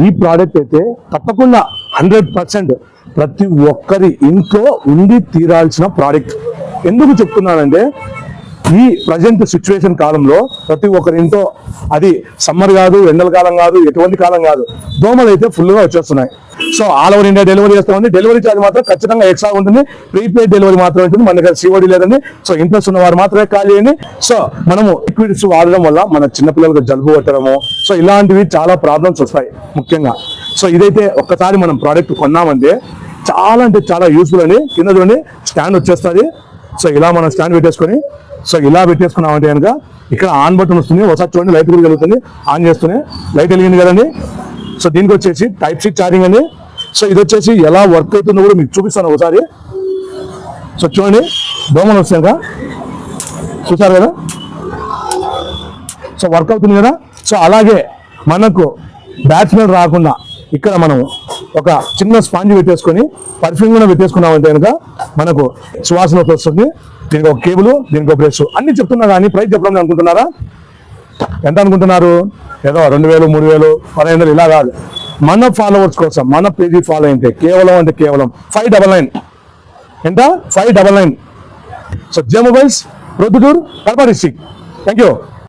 ఈ ప్రోడక్ట్ అయితే తప్పకుండా 100% ప్రతి ఒక్కరి ఇంట్లో ఉండి తీరాల్సిన ప్రోడక్ట్. ఎందుకు చెప్తున్నానంటే ఈ ప్రజెంట్ సిచ్యువేషన్ కాలంలో ప్రతి ఒక్కరి ఇంట్లో, అది సమ్మర్ కాదు, ఎండల కాలం కాదు, ఎటువంటి కాలం కాదు, దోమలు అయితే ఫుల్గా వచ్చేస్తున్నాయి. So all over India delivery చేస్తామండి. డెలివరీ ఛార్జ్ మాత్రం ఖచ్చితంగా ఎక్స్ట్రా ఉంటుంది. ప్రీపెయిడ్ డెలివరీ మాత్రం ఉంటుంది, మన దగ్గర సిఓడి లేదండి. సో ఇంట్రెస్ట్ ఉన్న వారు మాత్రమే కాల్ చేయండి. సో మనము లిక్విడ్స్ వాడడం వల్ల మన చిన్నపిల్లలకు జలుబు కొట్టడము, సో ఇలాంటివి చాలా ప్రాబ్లమ్స్ వస్తాయి ముఖ్యంగా. సో ఇదైతే ఒక్కసారి మనం ప్రోడక్ట్ కొన్నామంటే చాలా అంటే చాలా యూస్ఫుల్ అండి. కింద చూడండి స్టాండ్ వచ్చేస్తుంది. సో ఇలా మనం స్టాండ్ పెట్టేసుకొని, సో ఇలా పెట్టేసుకున్నామంటే కనుక ఇక్కడ ఆన్ బటన్ వస్తుంది. ఒకసారి చూడండి లైట్ కూడా వెలుగుతుంది. ఆన్ చేస్తూనే లైట్ వెలిగింది కదండి. సో దీనికి వచ్చేసి టైప్ సి ఛార్జింగ్ అండి. సో ఇది వచ్చేసి ఎలా వర్క్ అవుతుందో కూడా మీకు చూపిస్తాను ఒకసారి. సో చూడండి దోమలు వస్తాయి కదా, చూసారు కదా, సో వర్క్ అవుతుంది కదా. సో అలాగే మనకు బ్యాడ్ స్మెల్ రాకుండా ఇక్కడ మనం ఒక చిన్న స్పాంజ్ పెట్టేసుకొని పర్ఫ్యూమ్ కూడా పెట్టేసుకున్నామంటే కనుక మనకు సువాసన వస్తుంది. దీనికి ఒక కేబుల్, దీనికి ఒక బ్రష్, అన్ని చెప్తున్నా కానీ ప్రైస్ చెప్పడం అనుకుంటున్నారా? ఎంత అనుకుంటున్నారు? ఏదో 2000, 3000, 1500 ఇలా కాదు. మన ఫాలోవర్స్ కోసం, మన పేజీ ఫాలో అయితే కేవలం 599. ఎంత? 599. So J mobiles, Proddatur, Kadapa district. Thank you.